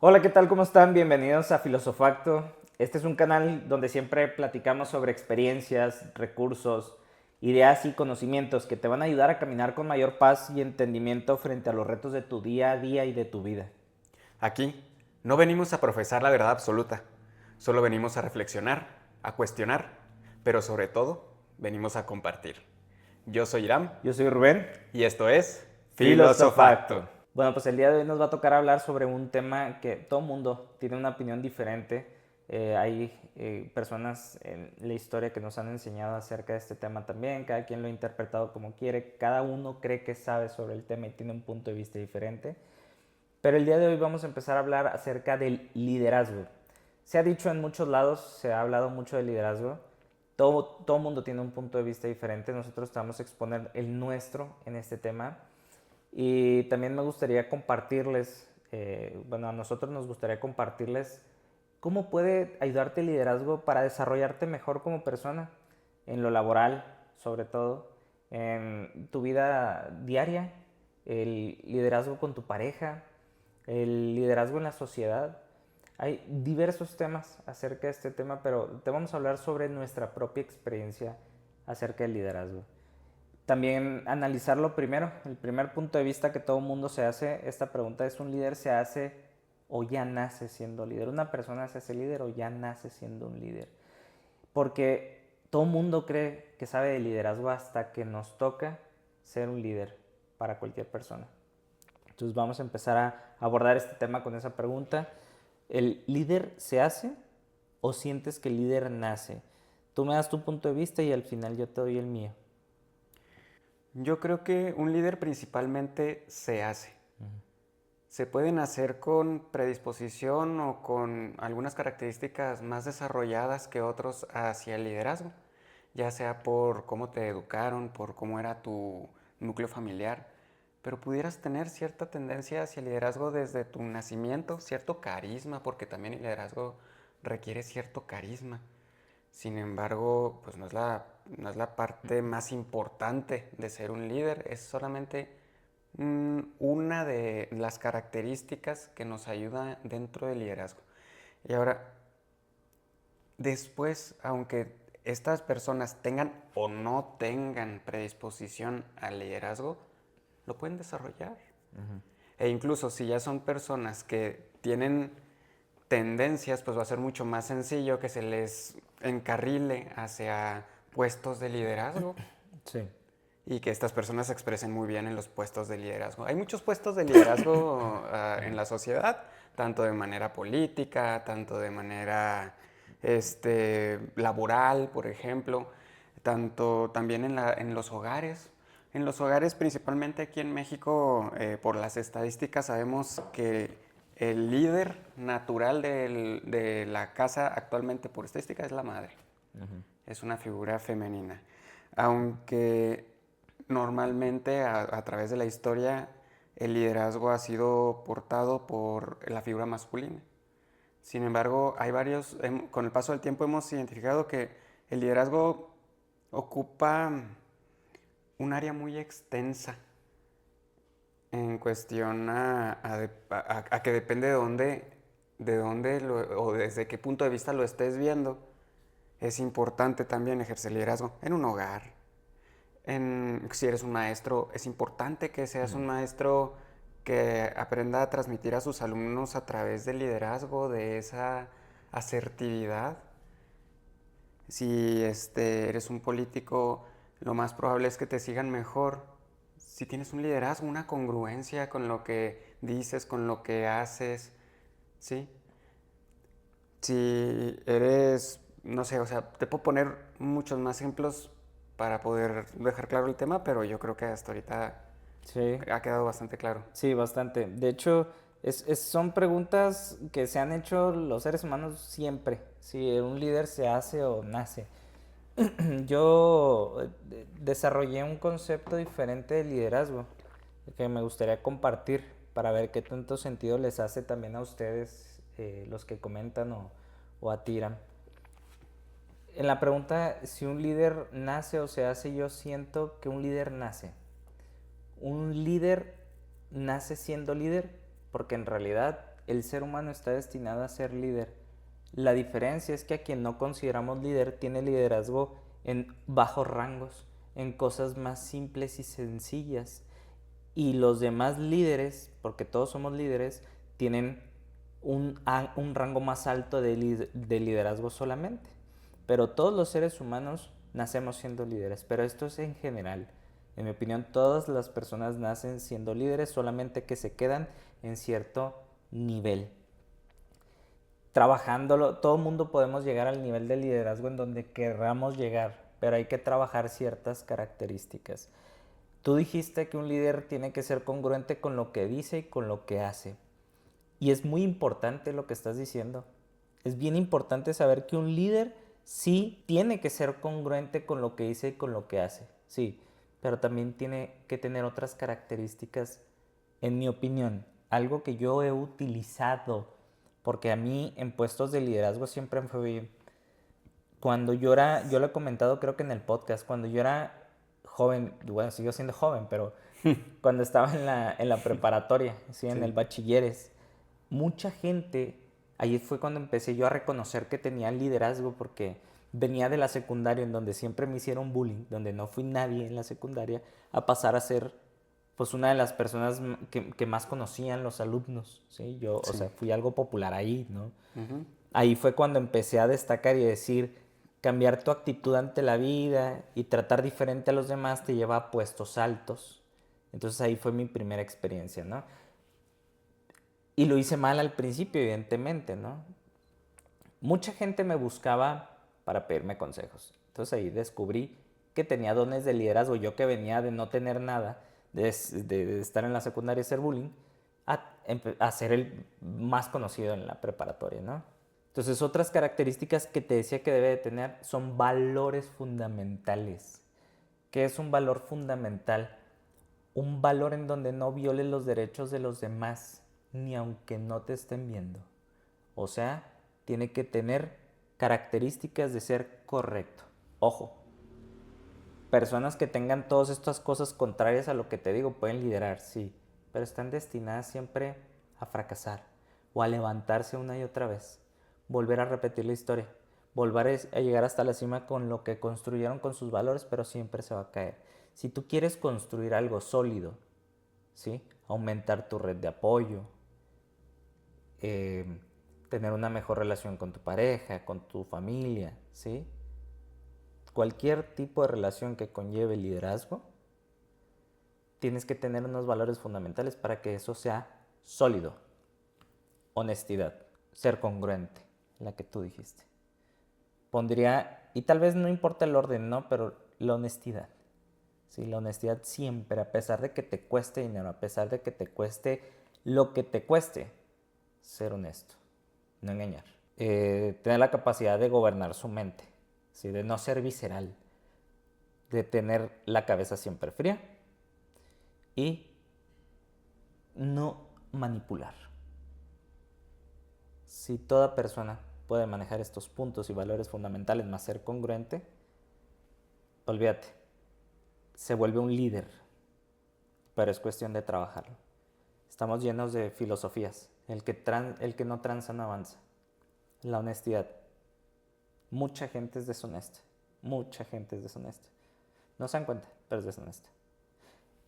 Hola, ¿qué tal? ¿Cómo están? Bienvenidos a Filosofacto. Este es un canal donde siempre platicamos sobre experiencias, recursos, ideas y conocimientos que te van a ayudar a caminar con mayor paz y entendimiento frente a los retos de tu día a día y de tu vida. Aquí no venimos a profesar la verdad absoluta, solo venimos a reflexionar, a cuestionar, pero sobre todo venimos a compartir. Yo soy Iram Yo soy Rubén. y esto es Filosofacto. Filosofacto. Bueno, pues el día de hoy nos va a tocar hablar sobre un tema que todo mundo tiene una opinión diferente. Hay personas en la historia que nos han enseñado acerca de este tema también. Cada quien lo ha interpretado como quiere. Cada uno cree que sabe sobre el tema y tiene un punto de vista diferente. Pero el día de hoy vamos a empezar a hablar acerca del liderazgo. Se ha dicho en muchos lados, se ha hablado mucho del liderazgo. Todo mundo tiene un punto de vista diferente. Nosotros te vamos a exponer el nuestro en este tema. Y también me gustaría compartirles, bueno, a nosotros nos gustaría compartirles cómo puede ayudarte el liderazgo para desarrollarte mejor como persona, en lo laboral, sobre todo, en tu vida diaria, el liderazgo con tu pareja, el liderazgo en la sociedad. Hay diversos temas acerca de este tema, pero te vamos a hablar sobre nuestra propia experiencia acerca del liderazgo. También analizarlo primero, el primer punto de vista que todo mundo se hace, esta pregunta es: ¿un líder se hace o ya nace siendo líder? ¿Una persona se hace líder o ya nace siendo un líder? Porque todo mundo cree que sabe de liderazgo hasta que nos toca ser un líder para cualquier persona. Entonces vamos a empezar a abordar este tema con esa pregunta. ¿El líder se hace o sientes que el líder nace? Tú me das tu punto de vista y al final yo te doy el mío. Yo creo que un líder principalmente se hace. Se puede nacer con predisposición o con algunas características más desarrolladas que otros hacia el liderazgo, ya sea por cómo te educaron, por cómo era tu núcleo familiar, pero pudieras tener cierta tendencia hacia el liderazgo desde tu nacimiento, cierto carisma, porque también el liderazgo requiere cierto carisma. Sin embargo, pues no es la parte más importante de ser un líder, es solamente una de las características que nos ayuda dentro del liderazgo. Y ahora, después, aunque estas personas tengan o no tengan predisposición al liderazgo, lo pueden desarrollar. E incluso si ya son personas que tienen tendencias, pues va a ser mucho más sencillo que se les encarrile hacia puestos de liderazgo Sí. y que estas personas se expresen muy bien en los puestos de liderazgo. Hay muchos puestos de liderazgo en la sociedad, tanto de manera política, tanto de manera laboral, por ejemplo, tanto también en los hogares. En los hogares, principalmente aquí en México, por las estadísticas sabemos que el líder natural de la casa actualmente por estadística es la madre. Es una figura femenina. Aunque normalmente a través de la historia el liderazgo ha sido portado por la figura masculina. Sin embargo, con el paso del tiempo hemos identificado que el liderazgo ocupa un área muy extensa en cuestión a que depende o desde qué punto de vista lo estés viendo. Es importante también ejercer liderazgo en un hogar. Si eres un maestro, es importante que seas un maestro que aprenda a transmitir a sus alumnos a través del liderazgo, de esa asertividad. Si eres un político, lo más probable es que te sigan mejor si tienes un liderazgo, una congruencia con lo que dices, con lo que haces, ¿sí? Si eres, no sé, o sea, te puedo poner muchos más ejemplos para poder dejar claro el tema, pero yo creo que hasta ahorita Sí. ha quedado bastante claro. Sí, bastante. De hecho, son preguntas que se han hecho los seres humanos siempre. Si un líder se hace o nace. Yo desarrollé un concepto diferente de liderazgo que me gustaría compartir para ver qué tanto sentido les hace también a ustedes, los que comentan o atiran. En la pregunta si un líder nace o se hace, yo siento que un líder nace. Un líder nace siendo líder porque en realidad el ser humano está destinado a ser líder. La diferencia es que a quien no consideramos líder tiene liderazgo en bajos rangos, en cosas más simples y sencillas. Y los demás líderes, porque todos somos líderes, tienen un rango más alto de liderazgo solamente. Pero todos los seres humanos nacemos siendo líderes, pero esto es en general. En mi opinión, todas las personas nacen siendo líderes, solamente que se quedan en cierto nivel. Trabajándolo, todo el mundo podemos llegar al nivel de liderazgo en donde querramos llegar, pero hay que trabajar ciertas características. Tú dijiste que un líder tiene que ser congruente con lo que dice y con lo que hace. Y es muy importante lo que estás diciendo. Es bien importante saber que un líder sí tiene que ser congruente con lo que dice y con lo que hace. Sí, pero también tiene que tener otras características, en mi opinión. Algo que yo he utilizado, porque a mí en puestos de liderazgo siempre me fue bien. Cuando yo lo he comentado creo que en el podcast, cuando yo era joven, bueno, sigo siendo joven, pero cuando estaba en la preparatoria, ¿sí? En el Sí. bachilleres, mucha gente, ahí fue cuando empecé yo a reconocer que tenía liderazgo porque venía de la secundaria en donde siempre me hicieron bullying, donde no fui nadie en la secundaria, a pasar a ser pues una de las personas que más conocían los alumnos, ¿sí? Yo, o sea, Sí. fui algo popular ahí, ¿no? Ujú. Ahí fue cuando empecé a destacar y decir, cambiar tu actitud ante la vida y tratar diferente a los demás te lleva a puestos altos. Entonces ahí fue mi primera experiencia, ¿no? Y lo hice mal al principio, evidentemente, ¿no? Mucha gente me buscaba para pedirme consejos. Entonces ahí descubrí que tenía dones de liderazgo. Yo que venía de no tener nada, de estar en la secundaria y ser bullying, a ser el más conocido en la preparatoria, ¿no? Entonces otras características que te decía que debe de tener son valores fundamentales. ¿Qué es un valor fundamental? Un valor en donde no violes los derechos de los demás, ni aunque no te estén viendo. O sea, tiene que tener características de ser correcto. Ojo, personas que tengan todas estas cosas contrarias a lo que te digo pueden liderar, sí, pero están destinadas siempre a fracasar o a levantarse una y otra vez, volver a repetir la historia, volver a llegar hasta la cima con lo que construyeron con sus valores, pero siempre se va a caer. Si tú quieres construir algo sólido, ¿sí? Aumentar tu red de apoyo, eh, tener una mejor relación con tu pareja, con tu familia, ¿sí? Cualquier tipo de relación que conlleve liderazgo, tienes que tener unos valores fundamentales para que eso sea sólido. Honestidad, ser congruente, la que tú dijiste. Pondría, y tal vez no importa el orden, ¿no? Pero la honestidad. Sí, la honestidad siempre, a pesar de que te cueste dinero, a pesar de que te cueste lo que te cueste, ser honesto, no engañar. Tener la capacidad de gobernar su mente, ¿sí? De no ser visceral, de tener la cabeza siempre fría y no manipular. Si toda persona puede manejar estos puntos y valores fundamentales más ser congruente, olvídate, se vuelve un líder, pero es cuestión de trabajarlo. Estamos llenos de filosofías. El que no tranza no avanza. La honestidad. Mucha gente es deshonesta. Mucha gente es deshonesta. No se dan cuenta, pero es deshonesta.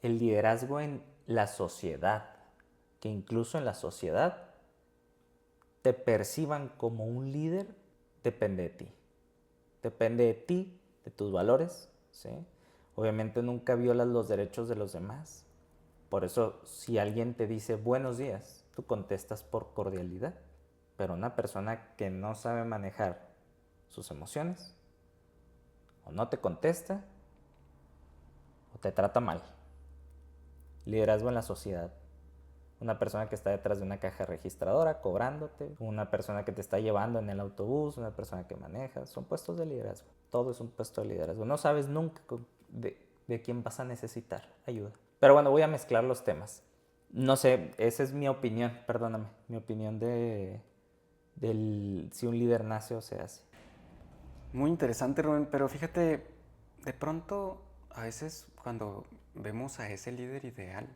El liderazgo en la sociedad, que incluso en la sociedad te perciban como un líder, depende de ti. Depende de ti, de tus valores, ¿sí? Obviamente nunca violas los derechos de los demás. Por eso, si alguien te dice buenos días, tú contestas por cordialidad. Pero una persona que no sabe manejar sus emociones, o no te contesta, o te trata mal. Liderazgo en la sociedad. Una persona que está detrás de una caja registradora cobrándote, una persona que te está llevando en el autobús, una persona que maneja, son puestos de liderazgo. Todo es un puesto de liderazgo. No sabes nunca de quién vas a necesitar ayuda. Pero bueno, voy a mezclar los temas. No sé, esa es mi opinión, perdóname, mi opinión de si un líder nace o se hace. Muy interesante, Rubén, pero fíjate, de pronto, a veces cuando vemos a ese líder ideal,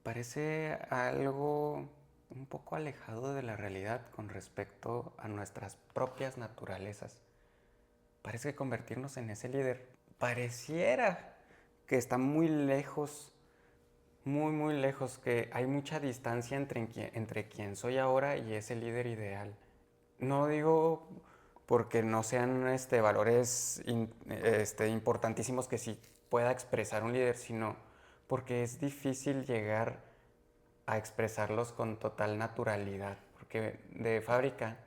parece algo un poco alejado de la realidad con respecto a nuestras propias naturalezas. Parece que convertirnos en ese líder pareciera que está muy lejos, muy lejos, que hay mucha distancia entre quien soy ahora y ese líder ideal. No digo porque no sean valores importantísimos que sí pueda expresar un líder, sino porque es difícil llegar a expresarlos con total naturalidad, porque de fábrica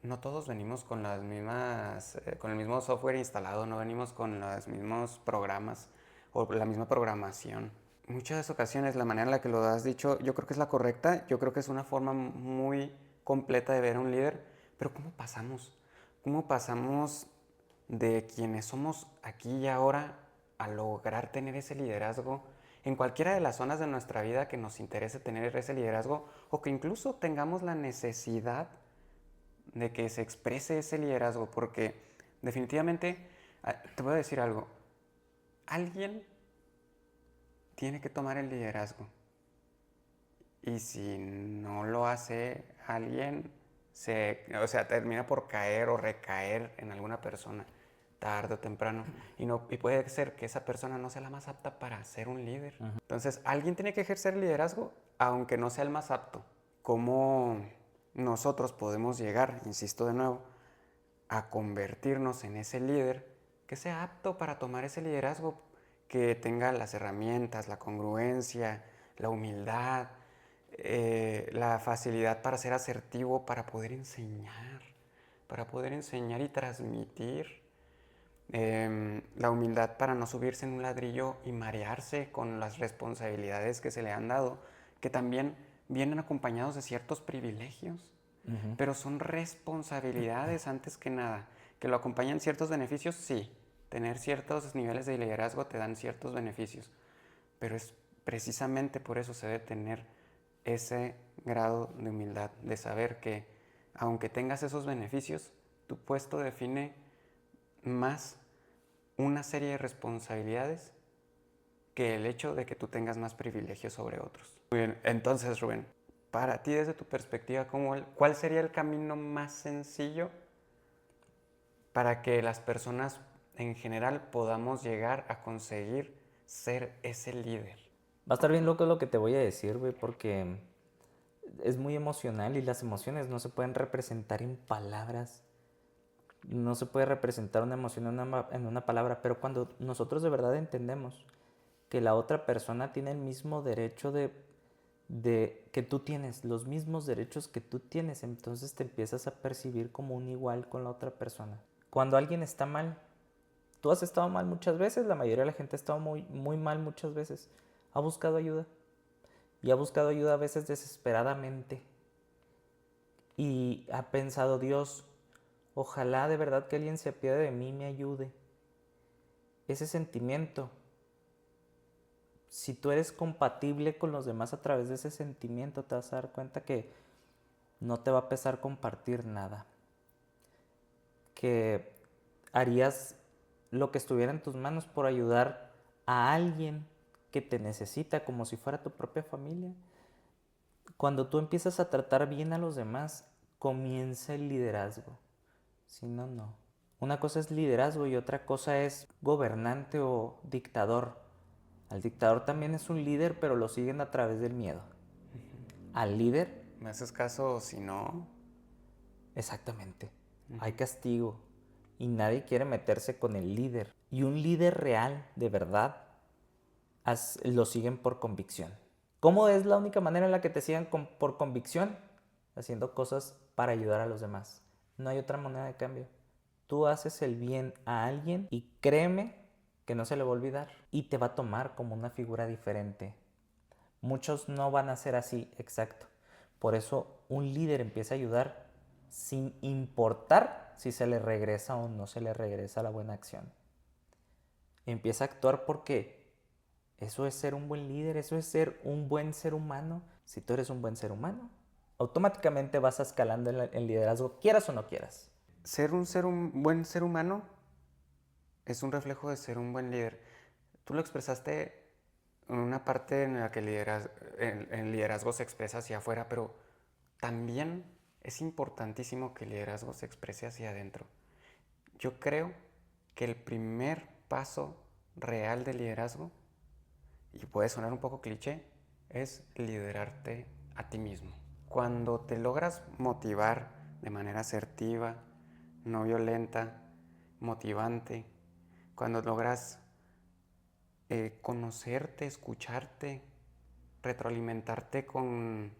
no todos venimos con las mismas, con el mismo software instalado, no venimos con los mismos programas o la misma programación. Muchas ocasiones la manera en la que lo has dicho, yo creo que es la correcta, yo creo que es una forma muy completa de ver a un líder, pero ¿cómo pasamos? ¿Cómo pasamos de quienes somos aquí y ahora a lograr tener ese liderazgo en cualquiera de las zonas de nuestra vida que nos interese tener ese liderazgo o que incluso tengamos la necesidad de que se exprese ese liderazgo? Porque definitivamente, te voy a decir algo, alguien tiene que tomar el liderazgo y si no lo hace alguien, termina por caer o recaer en alguna persona tarde o temprano y puede ser que esa persona no sea la más apta para ser un líder. Entonces, alguien tiene que ejercer el liderazgo aunque no sea el más apto. ¿Cómo nosotros podemos llegar, insisto de nuevo, a convertirnos en ese líder que sea apto para tomar ese liderazgo, que tenga las herramientas, la congruencia, la humildad, la facilidad para ser asertivo, para poder enseñar y transmitir, la humildad para no subirse en un ladrillo y marearse con las responsabilidades que se le han dado, que también vienen acompañados de ciertos privilegios, pero son responsabilidades antes que nada. Que lo acompañan ciertos beneficios, sí. Tener ciertos niveles de liderazgo te dan ciertos beneficios, pero es precisamente por eso se debe tener ese grado de humildad, de saber que aunque tengas esos beneficios, tu puesto define más una serie de responsabilidades que el hecho de que tú tengas más privilegios sobre otros. Muy bien, entonces Rubén, para ti desde tu perspectiva, ¿cuál sería el camino más sencillo para que las personas en general podamos llegar a conseguir ser ese líder? Va a estar bien loco lo que te voy a decir, güey, porque es muy emocional y las emociones no se pueden representar en palabras. No se puede representar una emoción en una palabra, pero cuando nosotros de verdad entendemos que la otra persona tiene el mismo derecho de que tú tienes, los mismos derechos que tú tienes, entonces te empiezas a percibir como un igual con la otra persona. Cuando alguien está mal, tú has estado mal muchas veces, la mayoría de la gente ha estado muy mal muchas veces, ha buscado ayuda y ha buscado ayuda a veces desesperadamente y ha pensado, Dios, ojalá de verdad que alguien se apiade de mí y me ayude. Ese sentimiento, si tú eres compatible con los demás a través de ese sentimiento, te vas a dar cuenta que no te va a pesar compartir nada. Que harías lo que estuviera en tus manos por ayudar a alguien que te necesita como si fuera tu propia familia. Cuando tú empiezas a tratar bien a los demás, comienza el liderazgo. Si no, no. Una cosa es liderazgo y otra cosa es gobernante o dictador. Al dictador también es un líder, pero lo siguen a través del miedo. Al líder... ¿Me haces caso si no? Exactamente. Hay castigo y nadie quiere meterse con el líder. Y un líder real, de verdad, lo siguen por convicción. ¿Cómo es la única manera en la que te sigan por convicción? Haciendo cosas para ayudar a los demás. No hay otra moneda de cambio. Tú haces el bien a alguien y créeme que no se le va a olvidar y te va a tomar como una figura diferente. Muchos no van a ser así, exacto. Por eso un líder empieza a ayudar sin importar si se le regresa o no se le regresa la buena acción. Empieza a actuar porque eso es ser un buen líder, eso es ser un buen ser humano. Si tú eres un buen ser humano, automáticamente vas escalando en liderazgo, quieras o no quieras. Ser un buen ser humano es un reflejo de ser un buen líder. Tú lo expresaste una parte en la que el liderazgo se expresa hacia afuera, pero también es importantísimo que el liderazgo se exprese hacia adentro. Yo creo que el primer paso real del liderazgo, y puede sonar un poco cliché, es liderarte a ti mismo. Cuando te logras motivar de manera asertiva, no violenta, motivante, cuando logras conocerte, escucharte, retroalimentarte con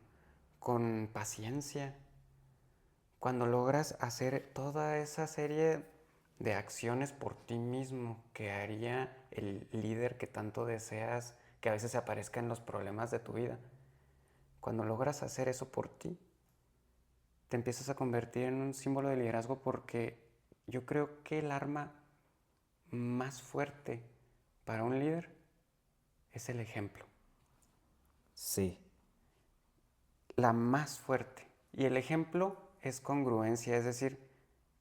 paciencia, cuando logras hacer toda esa serie de acciones por ti mismo que haría el líder que tanto deseas, que a veces se aparezca en los problemas de tu vida, cuando logras hacer eso por ti, te empiezas a convertir en un símbolo de liderazgo, porque yo creo que el arma más fuerte para un líder es el ejemplo. Sí, La más fuerte. Y el ejemplo es congruencia, es decir,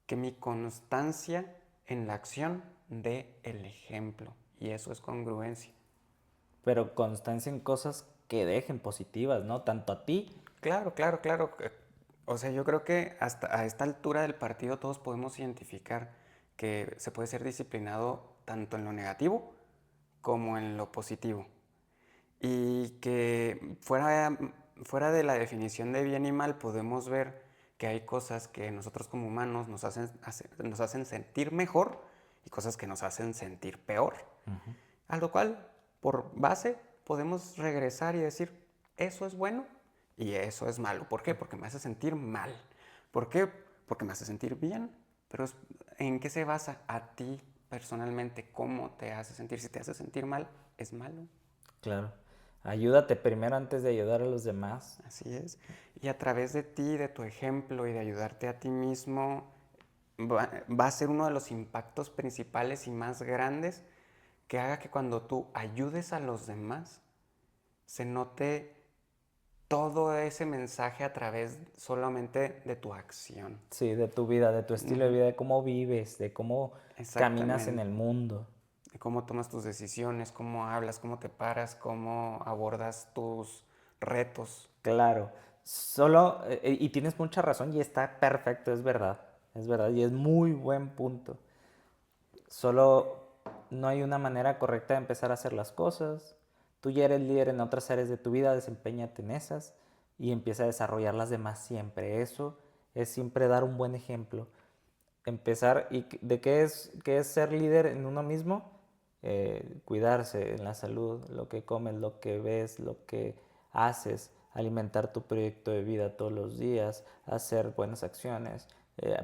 que mi constancia en la acción dé el ejemplo. Y eso es congruencia. pero constancia en cosas que dejen positivas, ¿no? Tanto a ti. Claro, claro, claro. O sea, yo creo que hasta a esta altura del partido todos podemos identificar que se puede ser disciplinado tanto en lo negativo como en lo positivo. Y que fuera de la definición de bien y mal podemos ver que hay cosas que nosotros como humanos nos hacen sentir mejor y cosas que nos hacen sentir peor. A lo cual, por base, podemos regresar y decir, eso es bueno y eso es malo. ¿Por qué? Porque me hace sentir mal. ¿Por qué? Porque me hace sentir bien. Pero ¿en qué se basa a ti personalmente? ¿Cómo te hace sentir? Si te hace sentir mal, es malo. Claro. Ayúdate primero antes de ayudar a los demás. Así es. Y a través de ti, de tu ejemplo y de ayudarte a ti mismo, va a ser uno de los impactos principales y más grandes que haga que cuando tú ayudes a los demás, se note todo ese mensaje a través solamente de tu acción. Sí, de tu vida, de tu estilo de vida, de cómo vives, de cómo caminas en Exactamente. el mundo. De cómo tomas tus decisiones, cómo hablas, cómo te paras, cómo abordas tus retos. Claro. Solo, y tienes mucha razón y está perfecto, es verdad, y es muy buen punto. Solo no hay una manera correcta de empezar a hacer las cosas. Tú ya eres líder en otras áreas de tu vida, desempeñate en esas y empieza a desarrollar las demás siempre. Eso es siempre dar un buen ejemplo. Empezar, ¿y de qué es ser líder en uno mismo? Cuidarse en la salud, lo que comes, lo que ves, lo que haces, alimentar tu proyecto de vida todos los días, hacer buenas acciones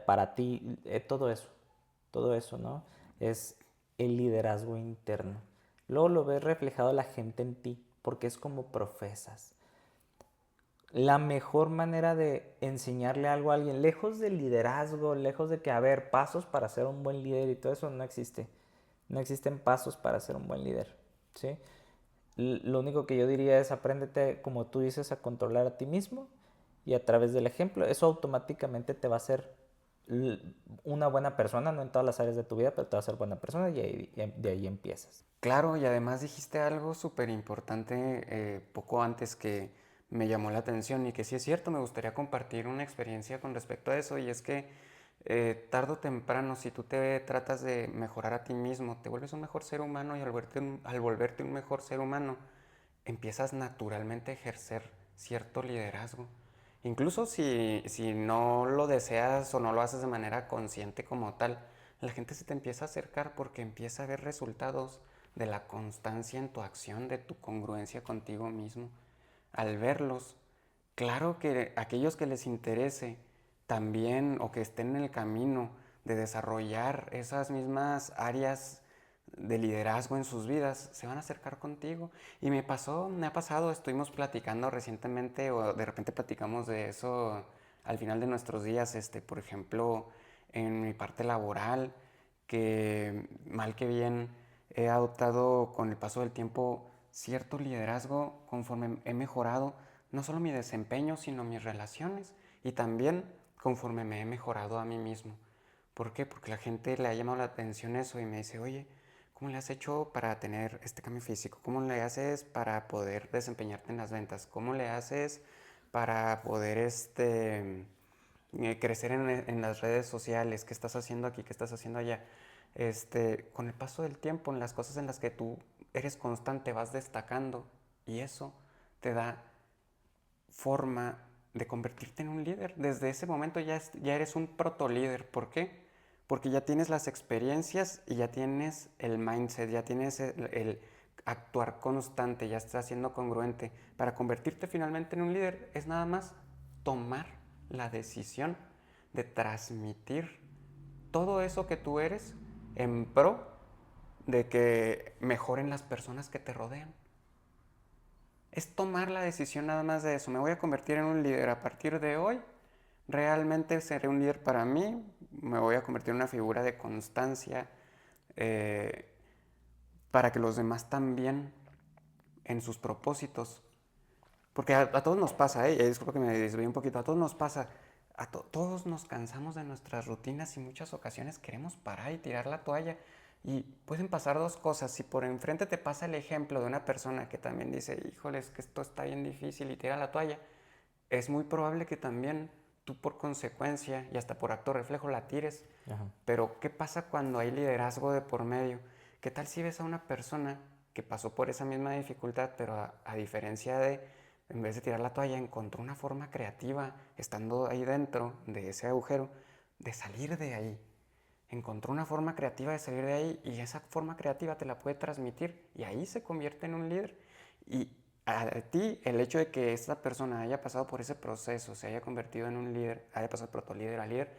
para ti, todo eso, ¿no? Es el liderazgo interno. Luego lo ves reflejado la gente en ti, porque es como profesas. La mejor manera de enseñarle algo a alguien, lejos del liderazgo, lejos de que, a ver, pasos para ser un buen líder y todo eso, no existe. No existen pasos para ser un buen líder, ¿sí? Lo único que yo diría es apréndete, como tú dices, a controlar a ti mismo y a través del ejemplo, eso automáticamente te va a hacer una buena persona, no en todas las áreas de tu vida, pero te va a hacer buena persona y de ahí empiezas. Claro, y además dijiste algo súper importante poco antes que me llamó la atención y que sí es cierto, me gustaría compartir una experiencia con respecto a eso, y es que tarde o temprano, si tú te tratas de mejorar a ti mismo, te vuelves un mejor ser humano, y al volverte un mejor ser humano, empiezas naturalmente a ejercer cierto liderazgo. Incluso si no lo deseas o no lo haces de manera consciente como tal, la gente se te empieza a acercar porque empieza a ver resultados de la constancia en tu acción, de tu congruencia contigo mismo. Al verlos, claro que aquellos que les interese también, o que estén en el camino de desarrollar esas mismas áreas de liderazgo en sus vidas, se van a acercar contigo. Y me ha pasado, estuvimos platicando recientemente, o de repente platicamos de eso al final de nuestros días, por ejemplo, en mi parte laboral, que mal que bien he adoptado con el paso del tiempo cierto liderazgo conforme he mejorado no solo mi desempeño, sino mis relaciones, y también conforme me he mejorado a mí mismo. ¿Por qué? Porque la gente le ha llamado la atención eso y me dice, oye, ¿Cómo le has hecho para tener este cambio físico? ¿Cómo le haces para poder desempeñarte en las ventas? ¿Cómo le haces para poder crecer en las redes sociales? ¿Qué estás haciendo aquí? ¿Qué estás haciendo allá? Con el paso del tiempo, en las cosas en las que tú eres constante, vas destacando y eso te da forma de convertirte en un líder. Desde ese momento ya eres un proto líder. ¿Por qué? Porque ya tienes las experiencias y ya tienes el mindset, ya tienes el actuar constante, ya estás siendo congruente. Para convertirte finalmente en un líder es nada más tomar la decisión de transmitir todo eso que tú eres en pro de que mejoren las personas que te rodean. Es tomar la decisión nada más de eso. Me voy a convertir en un líder a partir de hoy. Realmente seré un líder para mí. Me voy a convertir en una figura de constancia eh, para que los demás también en sus propósitos. Porque a todos nos pasa, disculpa que me desvíe un poquito, a todos nos pasa, todos nos cansamos de nuestras rutinas y muchas ocasiones queremos parar y tirar la toalla. Y pueden pasar dos cosas. Si por enfrente te pasa el ejemplo de una persona que también dice, híjole, es que esto está bien difícil y tira la toalla, es muy probable que también tú por consecuencia y hasta por acto reflejo la tires. Ajá. Pero ¿qué pasa cuando hay liderazgo de por medio? ¿Qué tal si ves a una persona que pasó por esa misma dificultad, pero a diferencia de, en vez de tirar la toalla, encontró una forma creativa, estando ahí dentro de ese agujero, de salir de ahí? Encontró una forma creativa de salir de ahí y esa forma creativa te la puede transmitir y ahí se convierte en un líder. Y a ti el hecho de que esta persona haya pasado por ese proceso, se haya convertido en un líder, haya pasado de protolíder a líder,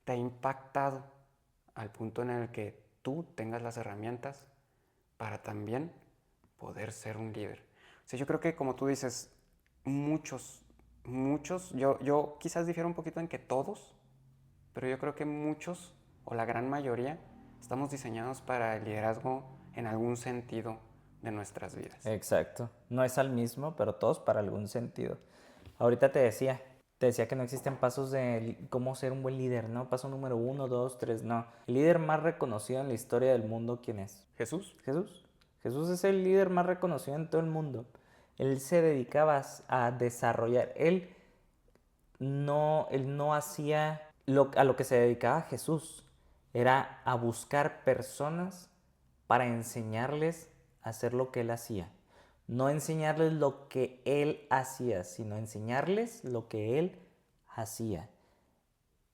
te ha impactado al punto en el que tú tengas las herramientas para también poder ser un líder. O sea, yo creo que como tú dices, muchos, yo quizás difiero un poquito en que todos, pero yo creo que muchos o la gran mayoría estamos diseñados para el liderazgo en algún sentido de nuestras vidas. Exacto. No es al mismo, pero todos para algún sentido. Ahorita te decía que no existen pasos de cómo ser un buen líder, ¿no? Paso número 1, 2, 3, no. El líder más reconocido en la historia del mundo, ¿quién es? Jesús. Jesús. Jesús es el líder más reconocido en todo el mundo. Él se dedicaba a desarrollar. Él no hacía a lo que se dedicaba Jesús. Era a buscar personas para enseñarles a hacer lo que él hacía. No enseñarles lo que él hacía, sino enseñarles lo que él hacía.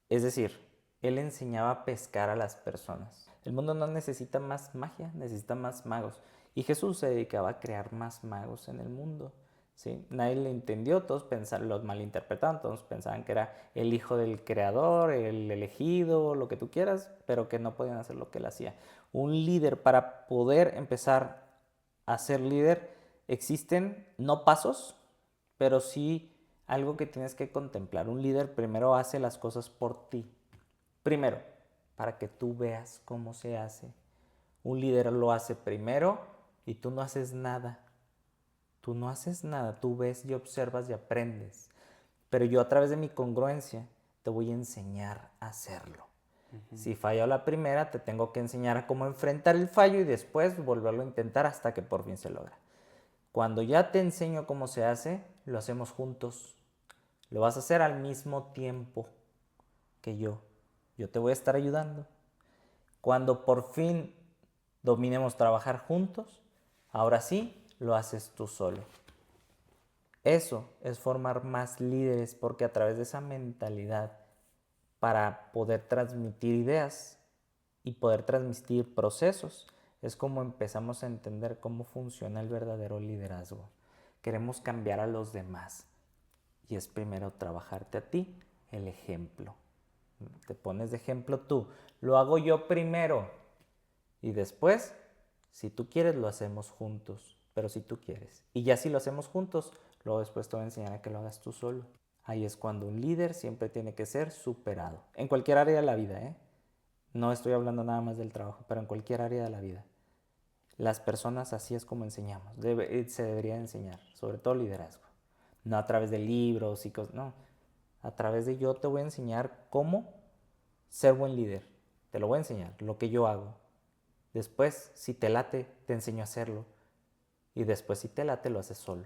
Es decir, él enseñaba a pescar a las personas. El mundo no necesita más magia, necesita más magos. Y Jesús se dedicaba a crear más magos en el mundo. ¿Sí? Nadie le entendió, todos los malinterpretaban, todos pensaban que era el hijo del creador, el elegido, lo que tú quieras, pero que no podían hacer lo que él hacía. Un líder, para poder empezar a ser líder, existen no pasos, pero sí algo que tienes que contemplar. Un líder primero hace las cosas por ti. Primero, para que tú veas cómo se hace. Un líder lo hace primero y tú no haces nada. Tú no haces nada, tú ves y observas y aprendes. Pero yo a través de mi congruencia te voy a enseñar a hacerlo. Si fallo la primera, te tengo que enseñar a cómo enfrentar el fallo y después volverlo a intentar hasta que por fin se logra. Cuando ya te enseño cómo se hace, lo hacemos juntos. Lo vas a hacer al mismo tiempo que yo. Yo te voy a estar ayudando. Cuando por fin dominemos trabajar juntos, ahora sí lo haces tú solo. Eso es formar más líderes, porque a través de esa mentalidad, para poder transmitir ideas y poder transmitir procesos, es como empezamos a entender cómo funciona el verdadero liderazgo. Queremos cambiar a los demás y es primero trabajarte a ti el ejemplo. Te pones de ejemplo tú, lo hago yo primero y después, si tú quieres, lo hacemos juntos, pero si tú quieres. Y ya si lo hacemos juntos, luego después te voy a enseñar a que lo hagas tú solo. Ahí es cuando un líder siempre tiene que ser superado. En cualquier área de la vida, ¿eh? No estoy hablando nada más del trabajo, pero en cualquier área de la vida. Las personas así es como enseñamos. Se debería enseñar, sobre todo liderazgo. No a través de libros y cosas, no. A través de yo te voy a enseñar cómo ser buen líder. Te lo voy a enseñar, lo que yo hago. Después, si te late, te enseño a hacerlo. Y después, si te late, lo haces solo.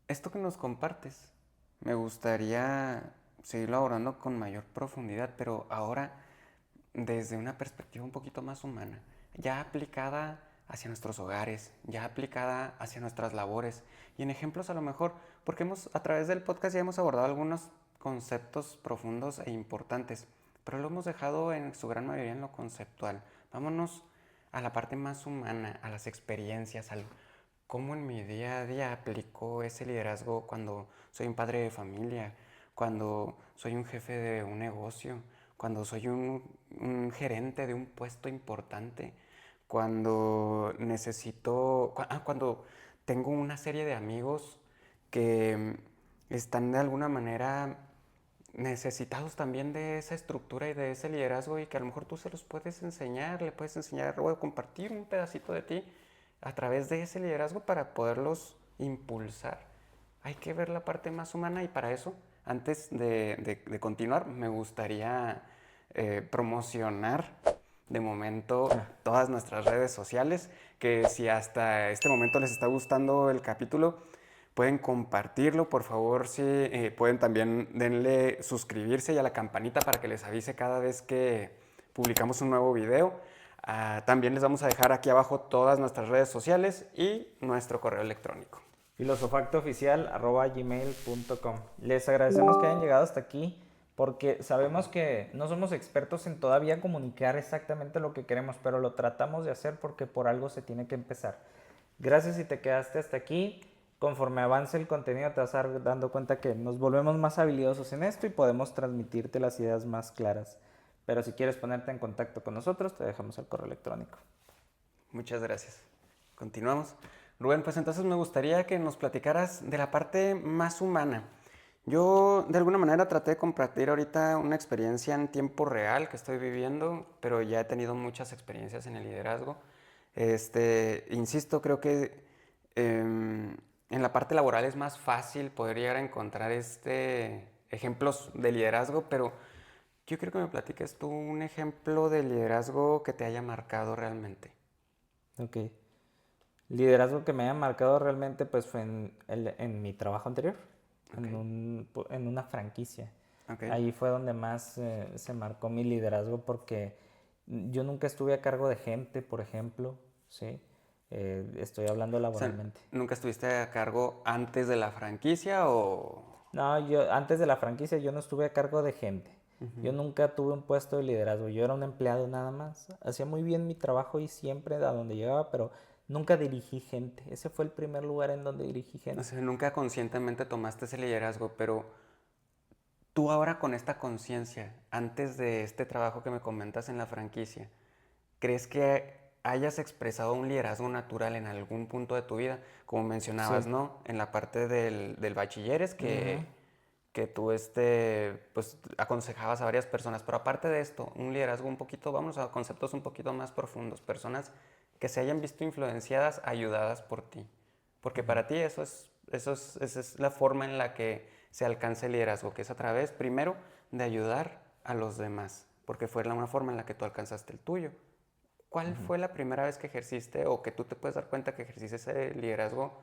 Esto que nos compartes, me gustaría seguirlo abordando con mayor profundidad, pero ahora desde una perspectiva un poquito más humana, ya aplicada hacia nuestros hogares, ya aplicada hacia nuestras labores y en ejemplos a lo mejor, porque a través del podcast ya hemos abordado algunos conceptos profundos e importantes, pero lo hemos dejado en su gran mayoría en lo conceptual. Vámonos a la parte más humana, a las experiencias, al cómo en mi día a día aplico ese liderazgo cuando soy un padre de familia, cuando soy un jefe de un negocio, cuando soy un gerente de un puesto importante, cuando cuando tengo una serie de amigos que están de alguna manera necesitados también de esa estructura y de ese liderazgo y que a lo mejor tú se los puedes enseñar, le puedes enseñar o compartir un pedacito de ti a través de ese liderazgo para poderlos impulsar. Hay que ver la parte más humana y para eso, antes de continuar, me gustaría promocionar de momento todas nuestras redes sociales, que si hasta este momento les está gustando el capítulo, pueden compartirlo, por favor, si pueden también denle suscribirse y a la campanita para que les avise cada vez que publicamos un nuevo video. También les vamos a dejar aquí abajo todas nuestras redes sociales y nuestro correo electrónico. filosofactooficial@gmail.com. Les agradecemos que hayan llegado hasta aquí porque sabemos que no somos expertos en todavía comunicar exactamente lo que queremos, pero lo tratamos de hacer porque por algo se tiene que empezar. Gracias si te quedaste hasta aquí. Conforme avance el contenido te vas a dar dando cuenta que nos volvemos más habilidosos en esto y podemos transmitirte las ideas más claras. Pero si quieres ponerte en contacto con nosotros, te dejamos el correo electrónico. Muchas gracias. Continuamos. Rubén, pues entonces me gustaría que nos platicaras de la parte más humana. Yo de alguna manera traté de compartir ahorita una experiencia en tiempo real que estoy viviendo, pero ya he tenido muchas experiencias en el liderazgo. Insisto, creo que en la parte laboral es más fácil poder llegar a encontrar ejemplos de liderazgo, pero yo quiero que me platiques tú un ejemplo de liderazgo que te haya marcado realmente. Ok. Liderazgo que me haya marcado realmente pues fue en mi trabajo anterior, Okay. en una franquicia. Okay. Ahí fue donde más se marcó mi liderazgo porque yo nunca estuve a cargo de gente, por ejemplo, ¿sí? Estoy hablando O sea, laboralmente. ¿nunca estuviste a cargo antes de la franquicia o...? No, yo antes de la franquicia yo no estuve a cargo de gente. Yo nunca tuve un puesto de liderazgo. Yo era un empleado nada más. Hacía muy bien mi trabajo y siempre a donde llegaba, pero nunca dirigí gente. Ese fue el primer lugar en donde dirigí O gente. sea, nunca conscientemente tomaste ese liderazgo, pero tú ahora con esta conciencia, antes de este trabajo que me comentas en la franquicia, ¿crees que hayas expresado un liderazgo natural en algún punto de tu vida? Como mencionabas, Sí. ¿no? En la parte del bachilleres Ujú. que tú pues aconsejabas a varias personas, pero aparte de esto, un liderazgo un poquito, vamos a conceptos un poquito más profundos, personas que se hayan visto influenciadas, ayudadas por ti, porque para ti esa es la forma en la que se alcanza el liderazgo, que es a través, primero, de ayudar a los demás, porque fue una forma en la que tú alcanzaste el tuyo. ¿Cuál fue la primera vez que ejerciste o que tú te puedes dar cuenta que ejerciste ese liderazgo,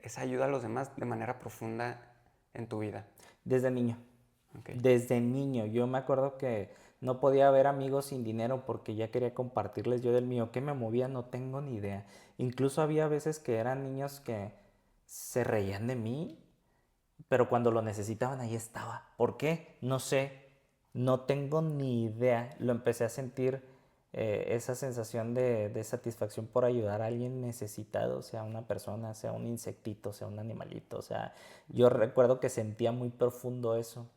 esa ayuda a los demás de manera profunda en tu vida? Desde niño. Okay. Desde niño. Yo me acuerdo que no podía haber amigos sin dinero porque ya quería compartirles yo del mío. ¿Qué me movía? No tengo ni idea. Incluso había veces que eran niños que se reían de mí, pero cuando lo necesitaban ahí estaba. ¿Por qué? No sé. No tengo ni idea. Lo empecé a sentir esa sensación de satisfacción por ayudar a alguien necesitado, sea una persona, sea un insectito, sea un animalito. O sea, yo recuerdo que sentía muy profundo eso.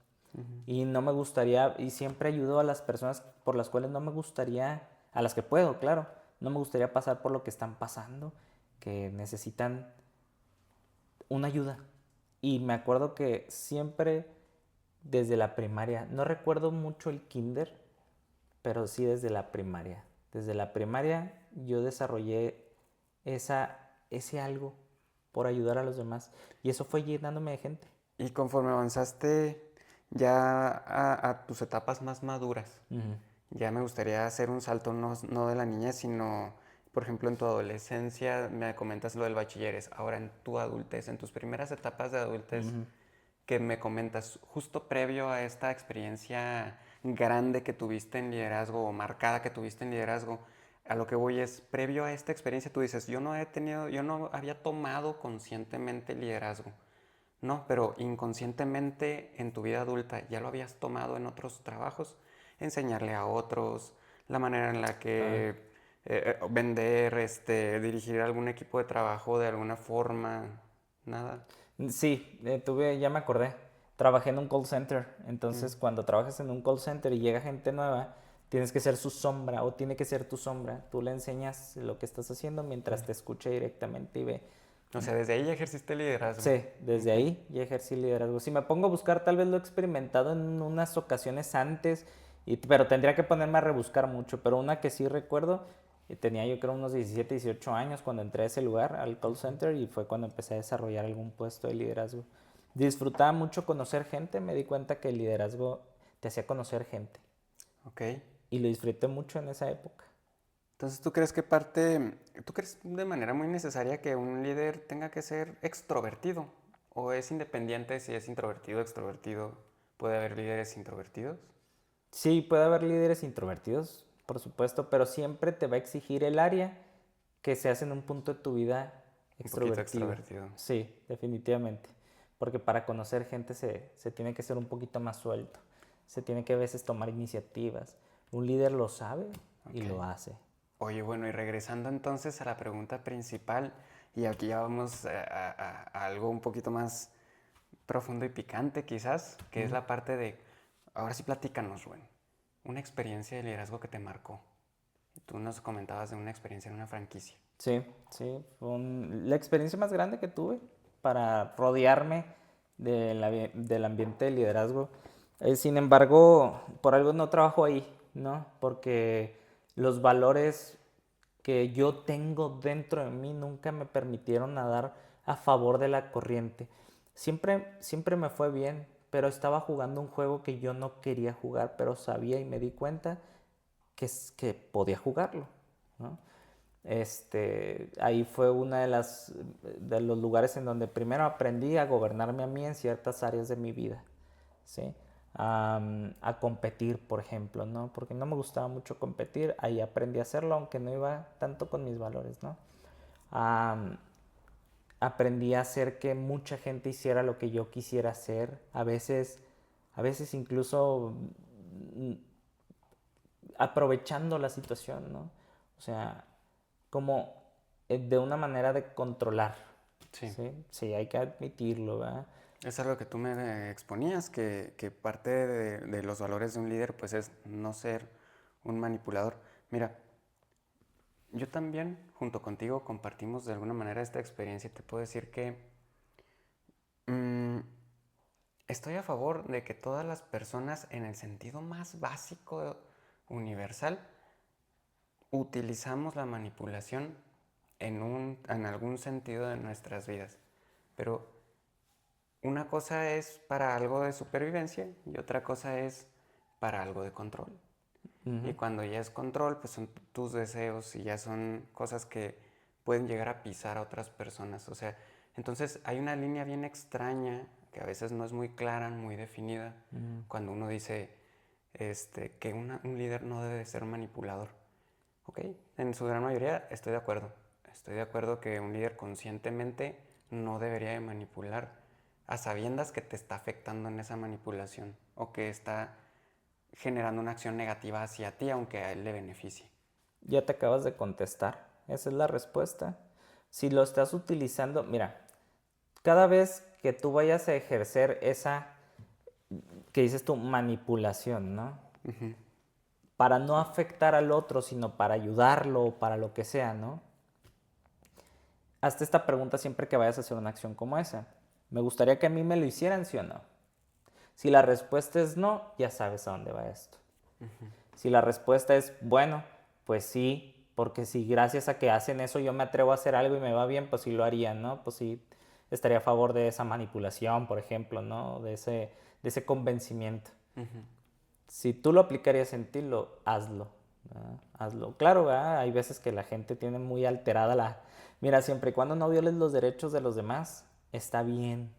Y no me gustaría, y siempre ayudo a las personas por las cuales no me gustaría, a las que puedo, claro, no me gustaría pasar por lo que están pasando, que necesitan una ayuda. Y me acuerdo que siempre desde la primaria, no recuerdo mucho el kinder, pero sí desde la primaria. Desde la primaria yo desarrollé ese algo por ayudar a los demás. Y eso fue llenándome de gente. Y conforme avanzaste ya a tus etapas más maduras, Ujú. ya me gustaría hacer un salto no de la niñez, sino Por ejemplo, en tu adolescencia me comentas lo del bachilleres, ahora en tu adultez, en tus primeras etapas de adultez, Ujú. que me comentas justo previo a esta experiencia grande que tuviste en liderazgo o marcada que tuviste en liderazgo, a lo que voy es, previo a esta experiencia tú dices, yo no había tomado conscientemente liderazgo. No, pero inconscientemente en tu vida adulta ya lo habías tomado en otros trabajos, enseñarle a otros, la manera en la Claro. que vender, dirigir algún equipo de trabajo de alguna forma, nada. Sí, ya me acordé. Trabajé en un call center. Mm, Entonces, cuando trabajas en un call center y llega gente nueva, tienes que ser su sombra o tiene que ser tu sombra. Tú le enseñas lo que estás haciendo mientras te mm. escucha directamente y ve. O sea, desde ahí ya ejerciste liderazgo. Sí, desde Ok. ahí ya ejercí liderazgo. Si me pongo a buscar, tal vez lo he experimentado en unas ocasiones antes, pero tendría que ponerme a rebuscar mucho. Pero una que sí recuerdo, tenía yo creo unos 17, 18 años cuando entré a ese lugar, al call Ujú. center, y fue cuando empecé a desarrollar algún puesto de liderazgo. Disfrutaba mucho conocer gente, me di cuenta que el liderazgo te hacía conocer gente Ok. y lo disfruté mucho en esa época. Entonces, tú crees de manera muy necesaria que un líder tenga que ser extrovertido? ¿O es independiente si es introvertido o extrovertido? ¿Puede haber líderes introvertidos? Sí, puede haber líderes introvertidos, por supuesto, pero siempre te va a exigir el área que seas en un punto de tu vida Un poquito extrovertido. extrovertido. Sí, definitivamente. Porque para conocer gente se tiene que ser un poquito más suelto. Se tiene que a veces tomar iniciativas. Un líder lo sabe y Ok. lo hace. Oye, bueno, y regresando entonces a la pregunta principal, y aquí ya vamos a algo un poquito más profundo y picante quizás, que es Ujú. la parte de, ahora sí platícanos, Rubén, una experiencia de liderazgo que te marcó. Tú nos comentabas de una experiencia en una franquicia. Sí, sí. La experiencia más grande que tuve para rodearme del ambiente de liderazgo. Sin embargo, por algo no trabajo ahí, ¿no? Porque los valores que yo tengo dentro de mí nunca me permitieron nadar a favor de la corriente. Siempre me fue bien, pero estaba jugando un juego que yo no quería jugar, pero sabía y me di cuenta que podía jugarlo, ¿no? Ahí fue una de los lugares en donde primero aprendí a gobernarme a mí en ciertas áreas de mi vida, ¿sí? A competir, por ejemplo, ¿no? Porque no me gustaba mucho competir, ahí aprendí a hacerlo, aunque no iba tanto con mis valores, ¿no? Am, Aprendí a hacer que mucha gente hiciera lo que yo quisiera hacer, a veces incluso mm, aprovechando la situación, ¿no? O sea, como de una manera de controlar, Sí. ¿sí? Sí, hay que admitirlo, ¿verdad? Es algo que tú me exponías, que parte de los valores de un líder pues es no ser un manipulador. Mira, yo también junto contigo compartimos de alguna manera esta experiencia y te puedo decir que mm, estoy a favor de que todas las personas en el sentido más básico, universal, utilizamos la manipulación en algún sentido de nuestras vidas. Pero una cosa es para algo de supervivencia y otra cosa es para algo de control. Y Ujú. cuando ya es control, pues son tus deseos y ya son cosas que pueden llegar a pisar a otras personas. O sea, entonces hay una línea bien extraña que a veces no es muy clara, muy definida, Mm. cuando uno dice que un líder no debe de ser manipulador. Ok, en su gran mayoría estoy de acuerdo. Estoy de acuerdo que un líder conscientemente no debería de manipular a sabiendas que te está afectando en esa manipulación o que está generando una acción negativa hacia ti aunque a él le beneficie. Ya te acabas de contestar, esa es la respuesta. Si lo estás utilizando, mira, cada vez que tú vayas a ejercer esa, que dices tú, manipulación, ¿no? Ujú. Para no afectar al otro, sino para ayudarlo o para lo que sea, ¿no? Hazte esta pregunta siempre que vayas a hacer una acción como esa. ¿Me gustaría que a mí me lo hicieran, sí o no? Si la respuesta es no, ya sabes a dónde va esto. Si la respuesta es bueno, pues sí, porque si gracias a que hacen eso yo me atrevo a hacer algo y me va bien, pues sí lo haría, ¿no? Pues sí estaría a favor de esa manipulación, por ejemplo, ¿no? De ese convencimiento. Ujú. Si tú lo aplicarías en ti, hazlo. ¿verdad? Hazlo. Claro, ¿verdad? Hay veces que la gente tiene muy alterada la... Mira, siempre y cuando no violes los derechos de los demás, está bien.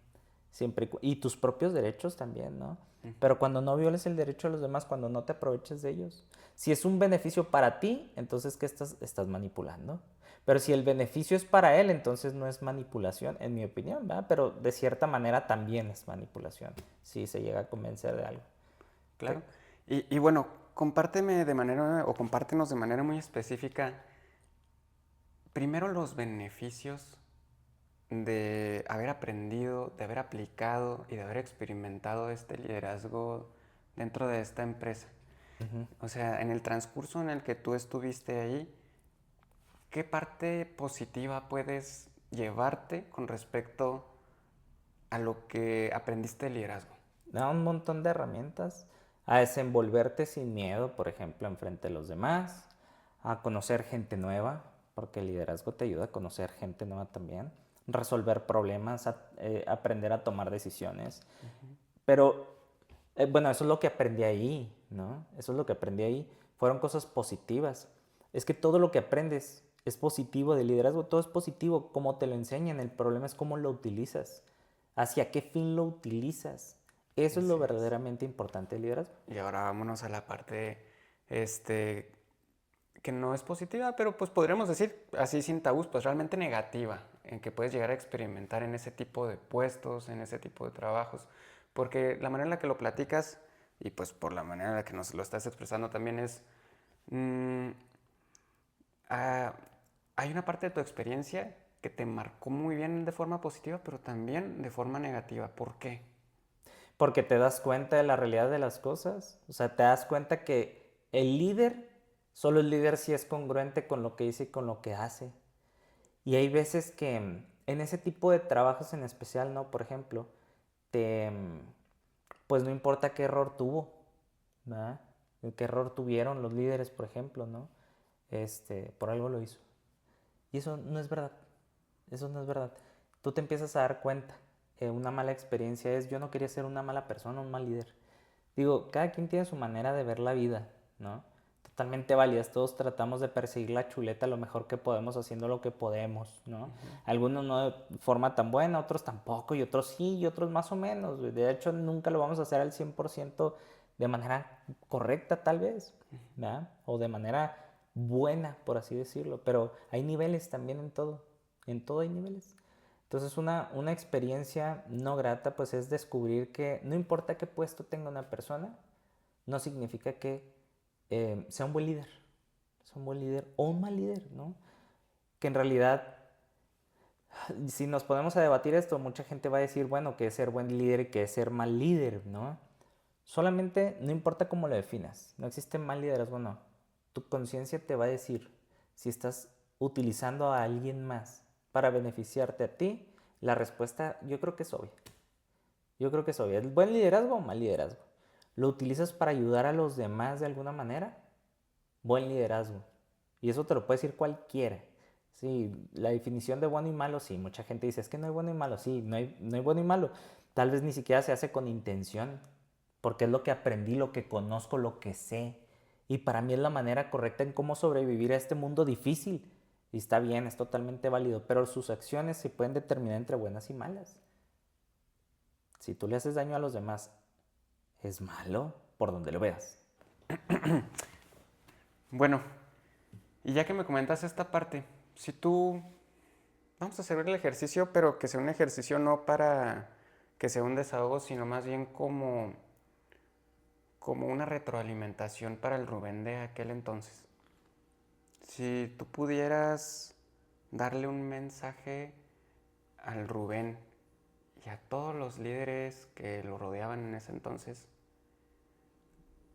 Y tus propios derechos también, ¿no? Pero cuando no violes el derecho de los demás, cuando no te aproveches de ellos. Si es un beneficio para ti, entonces ¿qué estás manipulando? Pero si el beneficio es para él, entonces no es manipulación, en mi opinión, ¿verdad? Pero de cierta manera también es manipulación, si se llega a convencer de algo. Claro. Y bueno, compárteme de manera, o compártenos de manera muy específica, primero los beneficios de haber aprendido, de haber aplicado y de haber experimentado este liderazgo dentro de esta empresa. O sea, en el transcurso en el que tú estuviste ahí, ¿qué parte positiva puedes llevarte con respecto a lo que aprendiste de liderazgo? Da un montón de herramientas a desenvolverte sin miedo, por ejemplo, enfrente de los demás, a conocer gente nueva, porque el liderazgo te ayuda a conocer gente nueva también, resolver problemas, aprender a tomar decisiones. Pero, bueno, eso es lo que aprendí ahí, ¿no? Eso es lo que aprendí ahí. Fueron cosas positivas. Es que todo lo que aprendes es positivo de liderazgo, todo es positivo, como te lo enseñan. El problema es cómo lo utilizas, hacia qué fin lo utilizas. Eso es lo Así es. verdaderamente importante del liderazgo. Y ahora vámonos a la parte, este, que no es positiva, pero pues podríamos decir así sin tabús, pues realmente negativa, en que puedes llegar a experimentar en ese tipo de puestos, en ese tipo de trabajos. Porque la manera en la que lo platicas, y pues por la manera en la que nos lo estás expresando también es, mm, ah, hay una parte de tu experiencia que te marcó muy bien de forma positiva, pero también de forma negativa. ¿Por qué? Porque te das cuenta de la realidad de las cosas. O sea, te das cuenta que el líder, solo el líder sí es congruente con lo que dice y con lo que hace. Y hay veces que en ese tipo de trabajos en especial, ¿no? Por ejemplo, te, pues no importa qué error tuvo, ¿verdad? Qué error tuvieron los líderes, por ejemplo, ¿no? Por algo lo hizo. Y eso no es verdad. Eso no es verdad. Tú te empiezas a dar cuenta. Una mala experiencia es, yo no quería ser una mala persona, un mal líder. Digo, cada quien tiene su manera de ver la vida, ¿no? Totalmente válidas. Todos tratamos de perseguir la chuleta lo mejor que podemos haciendo lo que podemos, ¿no? Algunos no de forma tan buena, otros tampoco, y otros sí, y otros más o menos. De hecho, nunca lo vamos a hacer al 100% de manera correcta, tal vez, ¿verdad? O de manera buena, por así decirlo. Pero hay niveles también en todo hay niveles. Entonces una experiencia no grata pues es descubrir que no importa qué puesto tenga una persona, no significa que sea un buen líder, sea un buen líder o un mal líder, ¿no? Que en realidad, si nos ponemos a debatir esto, mucha gente va a decir, bueno, que es ser buen líder y que es ser mal líder, ¿no? Solamente no importa cómo lo definas, no existe mal liderazgo, no. Tu conciencia te va a decir si estás utilizando a alguien más para beneficiarte a ti. La respuesta yo creo que es obvia. Yo creo que es obvia. ¿Es buen liderazgo o mal liderazgo? ¿Lo utilizas para ayudar a los demás de alguna manera? Buen liderazgo. Y eso te lo puede decir cualquiera. Sí, la definición de bueno y malo, sí. Mucha gente dice, es que no hay bueno y malo. Sí, no hay bueno y malo. Tal vez ni siquiera se hace con intención, porque es lo que aprendí, lo que conozco, lo que sé. Y para mí es la manera correcta en cómo sobrevivir a este mundo difícil. Y está bien, es totalmente válido, pero sus acciones se pueden determinar entre buenas y malas. Si tú le haces daño a los demás, ¿es malo? Por donde lo veas. Bueno, y ya que me comentas esta parte, si tú, vamos a hacer el ejercicio, pero que sea un ejercicio no para que sea un desahogo, sino más bien como una retroalimentación para el Rubén de aquel entonces. Si tú pudieras darle un mensaje al Rubén y a todos los líderes que lo rodeaban en ese entonces,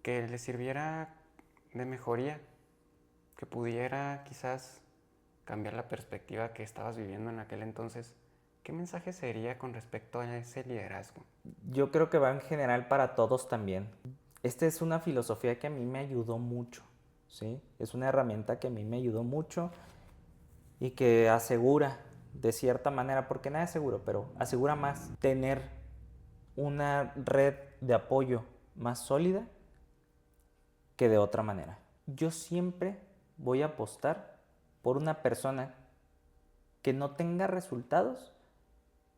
que le sirviera de mejoría, que pudiera quizás cambiar la perspectiva que estabas viviendo en aquel entonces, ¿qué mensaje sería con respecto a ese liderazgo? Yo creo que va en general para todos también. Esta es una filosofía que a mí me ayudó mucho, ¿sí? Es una herramienta que a mí me ayudó mucho y que asegura, de cierta manera, porque nada es seguro, pero asegura más tener una red de apoyo más sólida que de otra manera. yo siempre voy a apostar por una persona que no tenga resultados,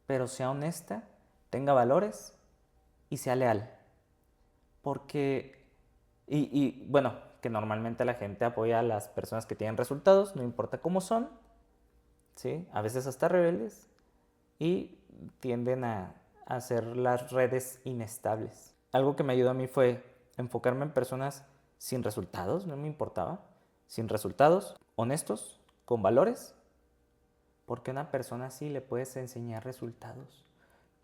pero sea honesta, tenga valores y sea leal. Porque, bueno, que normalmente la gente apoya a las personas que tienen resultados, no importa cómo son, ¿sí? A veces hasta rebeldes, y tienden a hacer las redes inestables. Algo que me ayudó a mí fue enfocarme en personas sin resultados, no me importaba, sin resultados, honestos, con valores, porque a una persona sí le puedes enseñar resultados,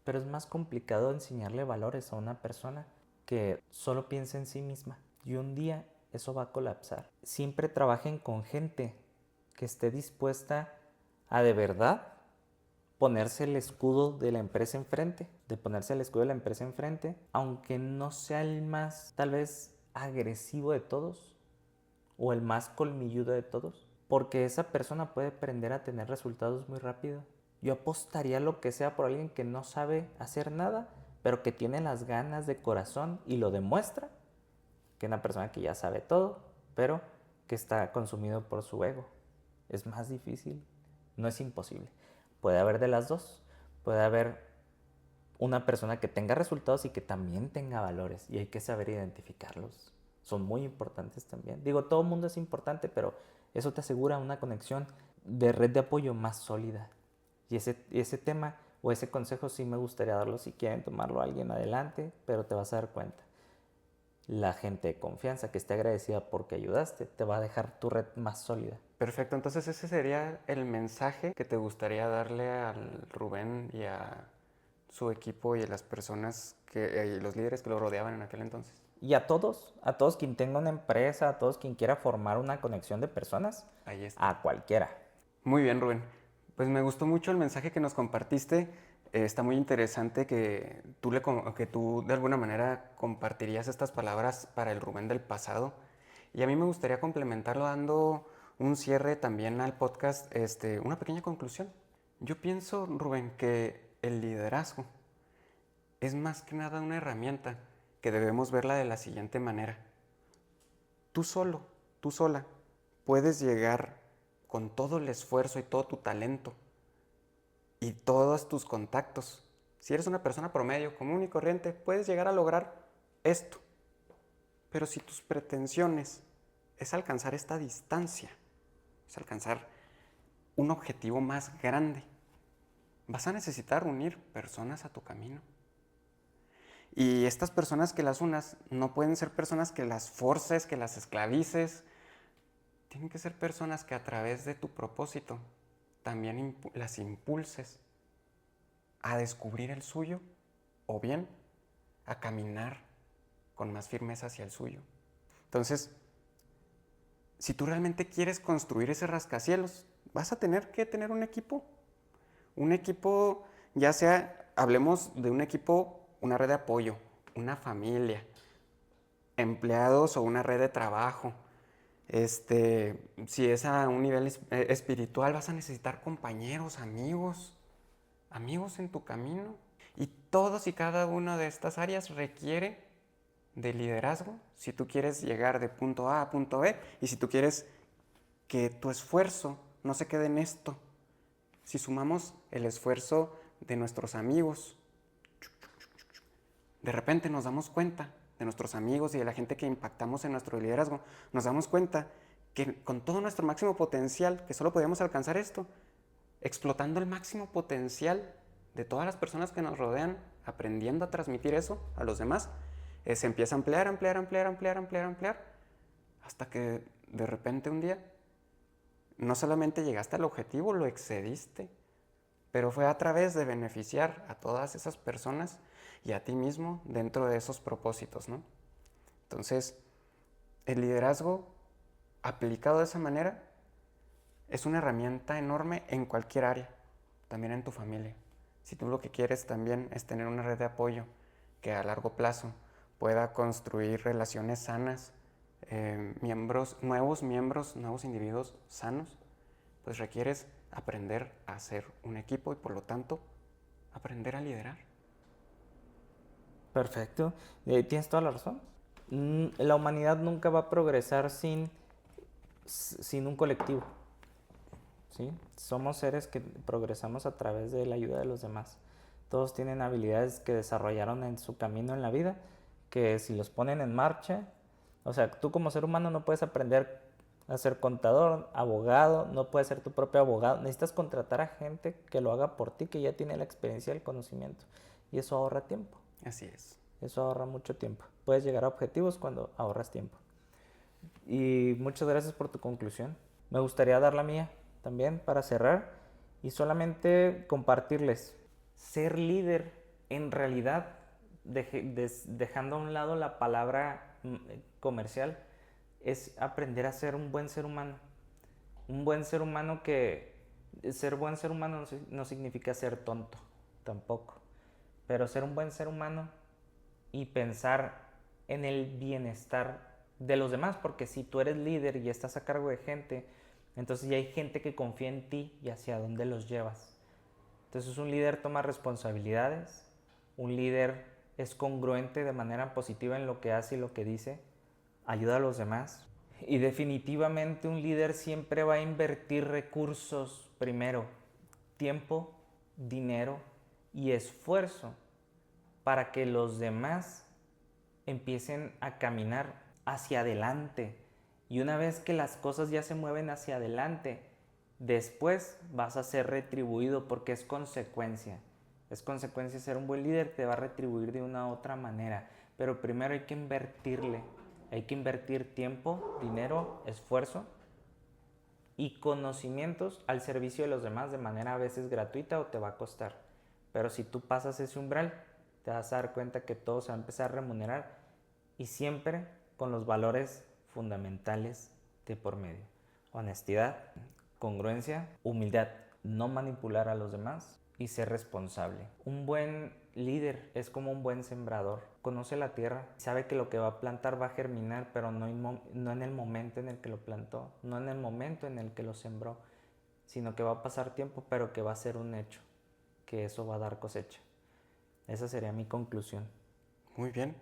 pero es más complicado enseñarle valores a una persona que solo piensa en sí misma. Y un día eso va a colapsar. Siempre trabajen con gente que esté dispuesta a de verdad ponerse el escudo de la empresa enfrente, de ponerse el escudo de la empresa enfrente, aunque no sea el más, tal vez, agresivo de todos o el más colmilludo de todos, porque esa persona puede aprender a tener resultados muy rápido. Yo apostaría lo que sea por alguien que no sabe hacer nada, pero que tiene las ganas de corazón y lo demuestra, que una persona que ya sabe todo, pero que está consumido por su ego. Es más difícil, no es imposible. Puede haber de las dos. Puede haber una persona que tenga resultados y que también tenga valores, y hay que saber identificarlos. Son muy importantes también. Digo, todo el mundo es importante, pero eso te asegura una conexión de red de apoyo más sólida. Y ese tema o ese consejo sí me gustaría darlo si quieren tomarlo a alguien adelante, pero te vas a dar cuenta. La gente de confianza que esté agradecida porque ayudaste te va a dejar tu red más sólida. Perfecto, entonces ese sería el mensaje que te gustaría darle al Rubén y a su equipo y a las personas y los líderes que lo rodeaban en aquel entonces. Y a todos quien tenga una empresa, a todos quien quiera formar una conexión de personas, Ahí está. a cualquiera. Muy bien, Rubén. Pues me gustó mucho el mensaje que nos compartiste. Está muy interesante que tú de alguna manera compartirías estas palabras para el Rubén del pasado. Y a mí me gustaría complementarlo dando un cierre también al podcast, una pequeña conclusión. Yo pienso, Rubén, que el liderazgo es más que nada una herramienta que debemos verla de la siguiente manera. Tú solo, tú sola, puedes llegar con todo el esfuerzo y todo tu talento y todos tus contactos. Si eres una persona promedio, común y corriente, puedes llegar a lograr esto. Pero si tus pretensiones es alcanzar esta distancia, es alcanzar un objetivo más grande, vas a necesitar unir personas a tu camino. Y estas personas que las unas no pueden ser personas que las forces, que las esclavices. Tienen que ser personas que a través de tu propósito también las impulses a descubrir el suyo o bien a caminar con más firmeza hacia el suyo. Entonces, si tú realmente quieres construir ese rascacielos, vas a tener que tener un equipo. Un equipo, ya sea, hablemos de un equipo, una red de apoyo, una familia, empleados o una red de trabajo. Si es a un nivel espiritual, vas a necesitar compañeros, amigos en tu camino. Y todos y cada una de estas áreas requiere de liderazgo si tú quieres llegar de punto A a punto B y si tú quieres que tu esfuerzo no se quede en esto. Si sumamos el esfuerzo de nuestros amigos, de repente nos damos cuenta de nuestros amigos y de la gente que impactamos en nuestro liderazgo, nos damos cuenta que con todo nuestro máximo potencial, que solo podíamos alcanzar esto, explotando el máximo potencial de todas las personas que nos rodean, aprendiendo a transmitir eso a los demás, se empieza a ampliar, hasta que de repente un día no solamente llegaste al objetivo, lo excediste, pero fue a través de beneficiar a todas esas personas y a ti mismo dentro de esos propósitos, ¿no? Entonces, el liderazgo aplicado de esa manera es una herramienta enorme en cualquier área, también en tu familia. Si tú lo que quieres también es tener una red de apoyo que a largo plazo pueda construir relaciones sanas, nuevos individuos sanos, pues requieres aprender a ser un equipo y por lo tanto aprender a liderar. Perfecto. Tienes toda la razón. La humanidad nunca va a progresar sin un colectivo, ¿sí? Somos seres que progresamos a través de la ayuda de los demás. Todos tienen habilidades que desarrollaron en su camino en la vida, que si los ponen en marcha, o sea, tú como ser humano no puedes aprender a ser contador, abogado, no puedes ser tu propio abogado. Necesitas contratar a gente que lo haga por ti, que ya tiene la experiencia y el conocimiento. Y eso ahorra tiempo. Así es. Eso ahorra mucho tiempo. Puedes llegar a objetivos cuando ahorras tiempo. Y muchas gracias por tu conclusión. Me gustaría dar la mía también para cerrar y solamente compartirles. Ser líder, en realidad, dejando a un lado la palabra comercial, es aprender a ser un buen ser humano. Un buen ser humano que... Ser buen ser humano no significa ser tonto, tampoco. Pero ser un buen ser humano y pensar en el bienestar de los demás, porque si tú eres líder y estás a cargo de gente, entonces ya hay gente que confía en ti y hacia dónde los llevas. Entonces un líder toma responsabilidades, un líder es congruente de manera positiva en lo que hace y lo que dice, ayuda a los demás. Y definitivamente un líder siempre va a invertir recursos primero, tiempo, dinero y esfuerzo para que los demás empiecen a caminar hacia adelante. Y una vez que las cosas ya se mueven hacia adelante, después vas a ser retribuido porque es consecuencia. Es consecuencia ser un buen líder, te va a retribuir de una u otra manera. Pero primero hay que invertirle. Hay que invertir tiempo, dinero, esfuerzo y conocimientos al servicio de los demás de manera a veces gratuita o te va a costar. Pero si tú pasas ese umbral, te vas a dar cuenta que todo se va a empezar a remunerar y siempre con los valores fundamentales de por medio. Honestidad, congruencia, humildad, no manipular a los demás y ser responsable. Un buen líder es como un buen sembrador. Conoce la tierra, sabe que lo que va a plantar va a germinar, pero no en el momento en el que lo plantó, no en el momento en el que lo sembró, sino que va a pasar tiempo, pero que va a ser un hecho, que eso va a dar cosecha. Esa sería mi conclusión. Muy bien.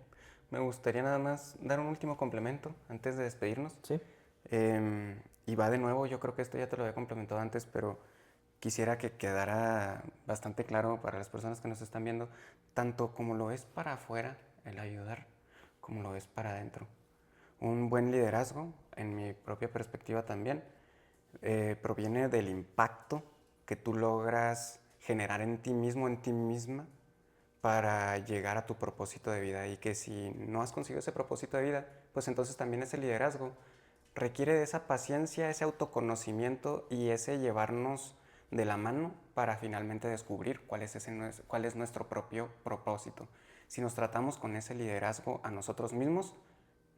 Me gustaría nada más dar un último complemento antes de despedirnos. Sí. Y va de nuevo, yo creo que esto ya te lo había complementado antes, pero quisiera que quedara bastante claro para las personas que nos están viendo, tanto como lo es para afuera el ayudar, como lo es para adentro. Un buen liderazgo, en mi propia perspectiva también, proviene del impacto que tú logras generar en ti mismo, en ti misma, para llegar a tu propósito de vida, y que si no has conseguido ese propósito de vida, pues entonces también ese liderazgo requiere de esa paciencia, ese autoconocimiento y ese llevarnos de la mano para finalmente descubrir cuál es nuestro propio propósito. Si nos tratamos con ese liderazgo a nosotros mismos,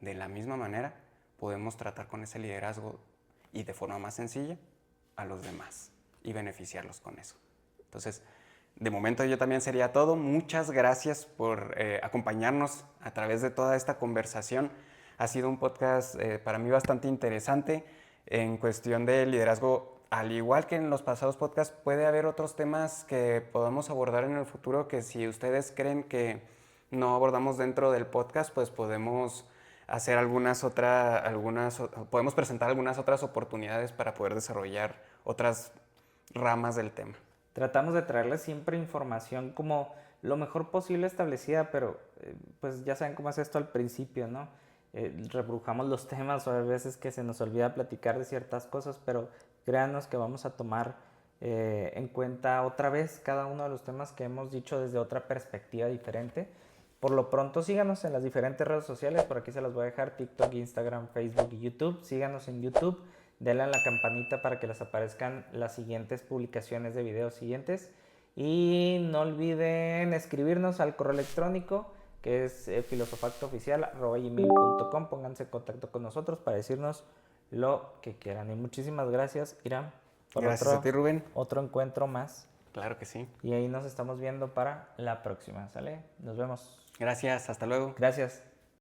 de la misma manera podemos tratar con ese liderazgo y de forma más sencilla a los demás y beneficiarlos con eso. Entonces, de momento yo también sería todo. Muchas gracias por acompañarnos a través de toda esta conversación. Ha sido un podcast para mí bastante interesante en cuestión de liderazgo. Al igual que en los pasados podcasts, puede haber otros temas que podamos abordar en el futuro que si ustedes creen que no abordamos dentro del podcast, pues podemos hacer podemos presentar algunas otras oportunidades para poder desarrollar otras ramas del tema. Tratamos de traerles siempre información como lo mejor posible establecida, pero pues ya saben cómo es esto al principio, ¿no? Rebrujamos los temas o a veces que se nos olvida platicar de ciertas cosas, pero créanos que vamos a tomar en cuenta otra vez cada uno de los temas que hemos dicho desde otra perspectiva diferente. Por lo pronto síganos en las diferentes redes sociales, por aquí se las voy a dejar: TikTok, Instagram, Facebook y YouTube. Síganos en YouTube, denle a la campanita para que les aparezcan las siguientes publicaciones de videos siguientes. Y no olviden escribirnos al correo electrónico que es filosofactooficial@gmail.com. Pónganse en contacto con nosotros para decirnos lo que quieran. Y muchísimas gracias, Irán, por Gracias a ti, Rubén. otro encuentro más. Claro que sí. Y ahí nos estamos viendo para la próxima, ¿sale? Nos vemos. Gracias, hasta luego. Gracias.